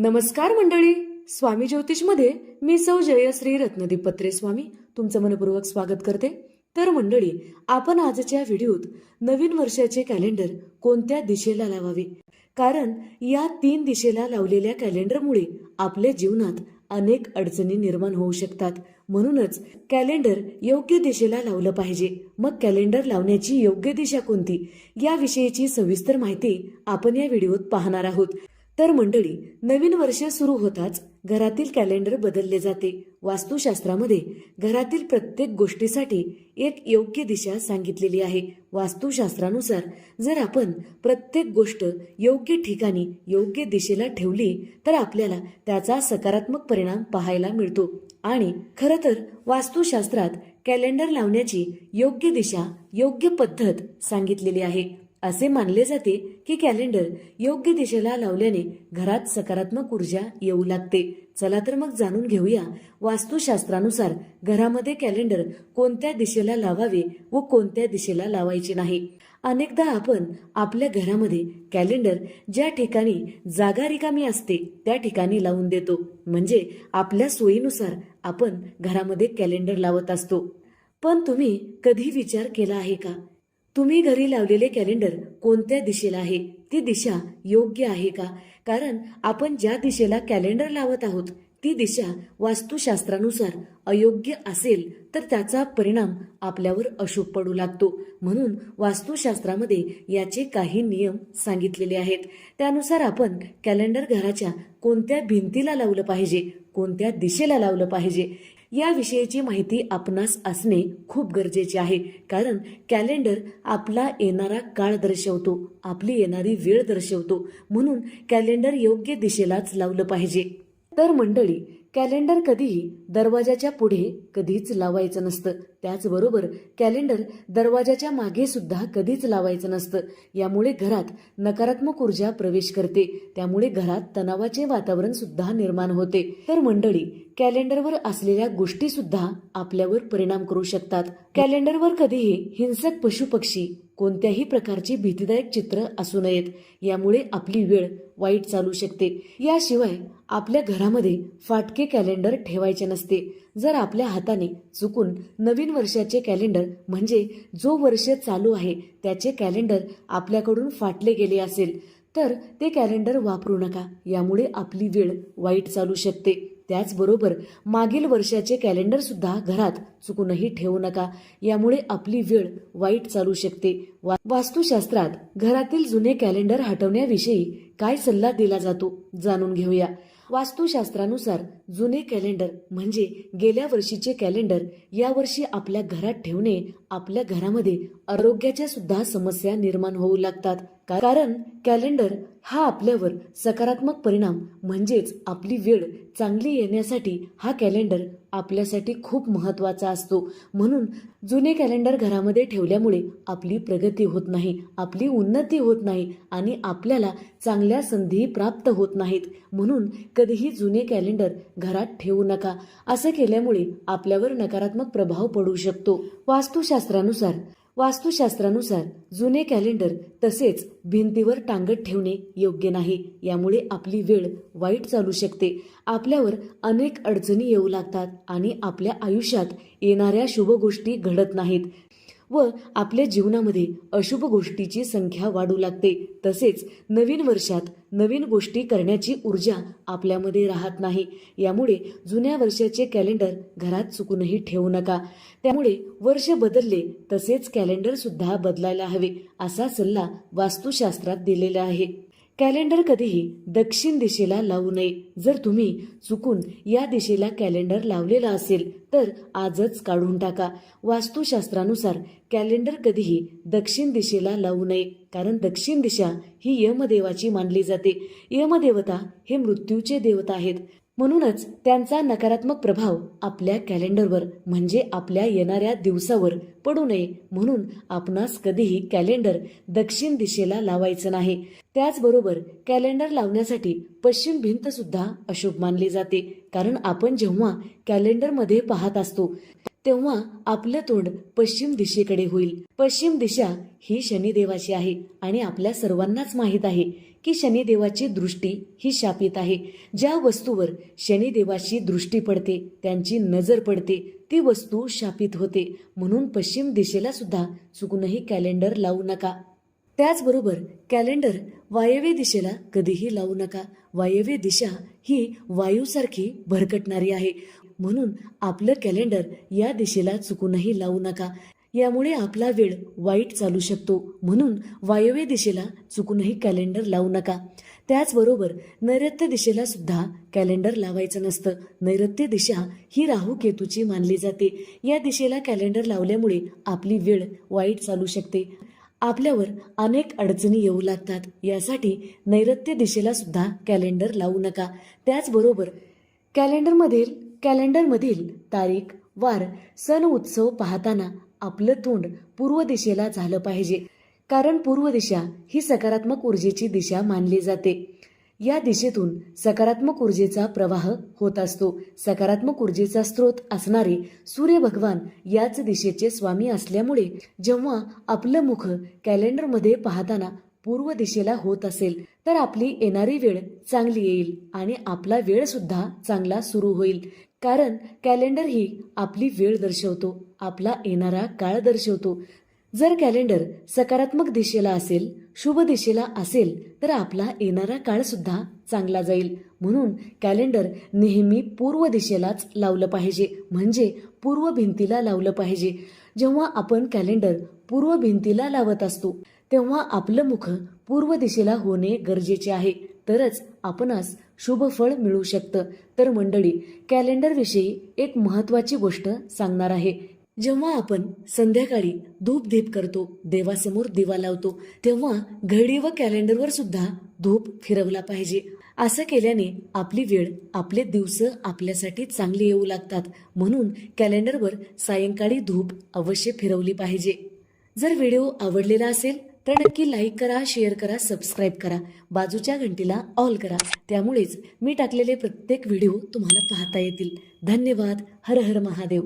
नमस्कार मंडळी, स्वामी ज्योतिषमध्ये मी सौ जयश्री रत्नदीप पत्रे स्वामी तुमचं मनपूर्वक स्वागत करते. तर मंडळी, आपण आजच्या व्हिडिओत नवीन वर्षाचे कॅलेंडर कोणत्या दिशेला लावावे, कारण या 3 दिशेला लावलेल्या कॅलेंडरमुळे आपल्या जीवनात अनेक अडचणी निर्माण होऊ शकतात. म्हणूनच कॅलेंडर योग्य दिशेला लावलं पाहिजे. मग कॅलेंडर लावण्याची योग्य दिशा कोणती याविषयीची सविस्तर माहिती आपण या व्हिडिओत पाहणार आहोत. तर मंडळी, नवीन वर्ष सुरू होताच घरातील कॅलेंडर बदलले जाते. वास्तुशास्त्रामध्ये घरातील प्रत्येक गोष्टीसाठी एक योग्य दिशा सांगितलेली आहे. वास्तुशास्त्रानुसार जर आपण प्रत्येक गोष्ट योग्य ठिकाणी योग्य दिशेला ठेवली तर आपल्याला त्याचा सकारात्मक परिणाम पाहायला मिळतो. आणि खरं तर वास्तुशास्त्रात कॅलेंडर लावण्याची योग्य दिशा, योग्य पद्धत सांगितलेली आहे. असे मानले जाते की कॅलेंडर योग्य दिशेला लावल्याने घरात सकारात्मक ऊर्जा येऊ लागते. चला तर मग जाणून घेऊया वास्तुशास्त्रानुसार घरामध्ये कॅलेंडर कोणत्या दिशेला लावावे व कोणत्या दिशेला लावायचे नाही. अनेकदा आपण आपल्या घरामध्ये कॅलेंडर ज्या ठिकाणी जागा रिकामी असते त्या ठिकाणी लावून देतो. म्हणजे आपल्या सोयीनुसार आपण घरामध्ये कॅलेंडर लावत असतो. पण तुम्ही कधी विचार केला आहे का, तुम्ही घरी लावलेले कॅलेंडर कोणत्या दिशेला आहे, ती दिशा योग्य आहे का? कारण आपण ज्या दिशेला कॅलेंडर लावत आहोत ती दिशा वास्तुशास्त्रानुसार अयोग्य असेल तर त्याचा परिणाम आपल्यावर अशुभ पडू लागतो. म्हणून वास्तुशास्त्रामध्ये याचे काही नियम सांगितलेले आहेत. त्यानुसार आपण कॅलेंडर घराच्या कोणत्या भिंतीला लावलं पाहिजे, कोणत्या दिशेला लावलं पाहिजे याविषयीची माहिती आपणास असणे खूप गरजेचे आहे. कारण कॅलेंडर आपला येणारा काळ दर्शवतो, आपली येणारी वेळ दर्शवतो. म्हणून कॅलेंडर योग्य दिशेलाच लावलं पाहिजे. तर मंडळी, कॅलेंडर कधीही दरवाजाच्या पुढे कधीच लावायचं नसतं. त्याचबरोबर कॅलेंडर दरवाजाच्या मागे सुद्धा कधीच लावायचं नसतं. यामुळे घरात नकारात्मक ऊर्जा प्रवेश करते. त्यामुळे घरात तणावाचे वातावरण सुद्धा निर्माण होते. तर मंडळी, कॅलेंडरवर असलेल्या गोष्टी सुद्धा आपल्यावर परिणाम करू शकतात. कॅलेंडरवर कधीही हिंसक पशुपक्षी, कोणत्याही प्रकारची भीतीदायक चित्र असू नयेत. यामुळे आपली वेळ वाईट चालू शकते. याशिवाय आपल्या घरामध्ये फाटके कॅलेंडर ठेवायचे नसते. जर आपल्या हाताने चुकून नवीन वर्षाचे कॅलेंडर म्हणजे जो वर्ष चालू आहे त्याचे कॅलेंडर आपल्याकडून फाटले गेले असेल तर ते कॅलेंडर वापरू नका. यामुळे आपली वेळ वाईट चालू शकते. त्याचबरोबर मागील वर्षाचे कॅलेंडर सुद्धा घरात चुकूनही ठेवू नका. यामुळे आपली वेळ वाईट चालू शकते. वास्तुशास्त्रात घरातील जुने कॅलेंडर हटवण्याविषयी काय सल्ला दिला जातो जाणून घेऊया. वास्तुशास्त्रानुसार जुने कॅलेंडर म्हणजे गेल्या वर्षीचे कॅलेंडर यावर्षी आपल्या घरात ठेवणे आपल्या घरामध्ये आरोग्याच्या सुद्धा समस्या निर्माण होऊ लागतात. कारण कॅलेंडर हा आपल्यावर सकारात्मक परिणाम म्हणजेच आपली वेळ चांगली येण्यासाठी हा कॅलेंडर आपल्यासाठी खूप महत्वाचा असतो. म्हणून जुने कॅलेंडर घरामध्ये ठेवल्यामुळे आपली प्रगती होत नाही, आपली उन्नती होत नाही आणि आपल्याला चांगल्या संधी प्राप्त होत नाहीत. म्हणून कधीही जुने कॅलेंडर घरात ठेवू नका. असं केल्यामुळे आपल्यावर नकारात्मक प्रभाव पडू शकतो. वास्तुशास्त्रानुसार जुने कॅलेंडर तसेच भिंतीवर टांगत ठेवणे योग्य नाही. यामुळे आपली वेळ वाईट चालू शकते. आपल्यावर अनेक अडचणी येऊ लागतात आणि आपल्या आयुष्यात येणाऱ्या शुभ गोष्टी घडत नाहीत व आपल्या जीवनामध्ये अशुभ गोष्टीची संख्या वाढू लागते. तसेच नवीन वर्षात नवीन गोष्टी करण्याची ऊर्जा आपल्यामध्ये राहत नाही. यामुळे जुन्या वर्षाचे कॅलेंडर घरात चुकूनही ठेवू नका. त्यामुळे वर्ष बदलले तसेच कॅलेंडर सुद्धा बदलायला हवे असा सल्ला वास्तुशास्त्रात दिलेला आहे. कॅलेंडर कधीही दक्षिण दिशेला लावू नये. जर तुम्ही चुकून या दिशेला कॅलेंडर लावलेला असेल तर आजच काढून टाका. वास्तुशास्त्रानुसार कॅलेंडर कधीही दक्षिण दिशेला लावू नये. कारण दक्षिण दिशा ही यमदेवाची मानली जाते. यमदेवता हे मृत्यूचे देवता आहेत. म्हणूनच त्यांचा नकारात्मक प्रभाव आपल्या कॅलेंडरवर म्हणजे आपल्या येणाऱ्या दिवसावर पडू नये म्हणून आपणास कधीही कॅलेंडर दक्षिण दिशेला लावायचं नाही. त्याचबरोबर कॅलेंडर लावण्यासाठी पश्चिम भिंत सुद्धा अशुभ मानली जाते. कारण आपण जेव्हा कॅलेंडरमध्ये पाहत असतो तेव्हा आपलं तोंड पश्चिम दिशेकडे होईल. पश्चिम दिशा ही शनिदेवाची आहे आणि आपल्या सर्वांनाच माहीत आहे की शनिदेवाची दृष्टी ही शापित आहे. ज्या वस्तूवर शनिदेवाची दृष्टी पडते, त्यांची नजर पडते, ती वस्तू शापित होते. म्हणून पश्चिम दिशेला सुद्धा चुकूनही कॅलेंडर लावू नका. त्याचबरोबर कॅलेंडर वायव्य दिशेला कधीही लावू नका. वायव्य दिशा ही वायूसारखी भरकटणारी आहे. म्हणून आपलं कॅलेंडर या दिशेला चुकूनही लावू नका. यामुळे आपला वेळ वाईट चालू शकतो. म्हणून वायव्य दिशेला चुकूनही कॅलेंडर लावू नका. त्याचबरोबर नैऋत्य दिशेला सुद्धा कॅलेंडर लावायचं नसतं. नैऋत्य दिशा ही राहू केतूची मानली जाते. या दिशेला कॅलेंडर लावल्यामुळे आपली वेळ वाईट चालू शकते. आपल्यावर अनेक अडचणी येऊ लागतात. यासाठी नैऋत्य दिशेला सुद्धा कॅलेंडर लावू नका. त्याचबरोबर कॅलेंडरमधील तारीख, वार, सण, उत्सव पाहताना आपलं तोंड पूर्व दिशेला झालं पाहिजे. कारण पूर्व दिशा ही सकारात्मक ऊर्जेची दिशा मानली जाते. या दिशेतून सकारात्मक ऊर्जेचा प्रवाह होत असतो. सकारात्मक ऊर्जेचा स्रोत असणारे सूर्य भगवान याच दिशेचे स्वामी असल्यामुळे जेव्हा आपलं मुख कॅलेंडरमध्ये पाहताना पूर्व दिशेला होत असेल तर आपली येणारी वेळ चांगली येईल आणि आपला वेळ सुद्धा चांगला सुरू होईल. कारण कॅलेंडर ही आपली वेळ दर्शवतो, आपला येणारा काळ दर्शवतो. जर कॅलेंडर सकारात्मक दिशेला असेल, शुभ दिशेला असेल तर आपला येणारा काळ सुद्धा चांगला जाईल. म्हणून कॅलेंडर नेहमी पूर्व दिशेलाच लावलं पाहिजे, म्हणजे पूर्व भिंतीला लावलं पाहिजे. जेव्हा आपण कॅलेंडर पूर्व भिंतीला लावत असतो तेव्हा आपलं मुख पूर्व दिशेला होणे गरजेचे आहे. तरच आपणास शुभ फळ मिळू शकतं. तर मंडळी, कॅलेंडरविषयी एक महत्त्वाची गोष्ट सांगणार आहे. जेव्हा आपण संध्याकाळी धूप दीप करतो, देवासमोर दिवा लावतो, तेव्हा घडी व कॅलेंडरवर सुद्धा धूप फिरवला पाहिजे. असं केल्याने आपली वेळ, आपले दिवस आपल्यासाठी चांगले येऊ लागतात. म्हणून कॅलेंडरवर सायंकाळी धूप अवश्य फिरवली पाहिजे. जर व्हिडिओ आवडलेला असेल तर नक्की लाईक करा, शेअर करा, सबस्क्राईब करा, बाजूच्या घंटीला ऑल करा. त्यामुळेच मी टाकलेले प्रत्येक व्हिडिओ तुम्हाला पाहता येतील. धन्यवाद. हर हर महादेव.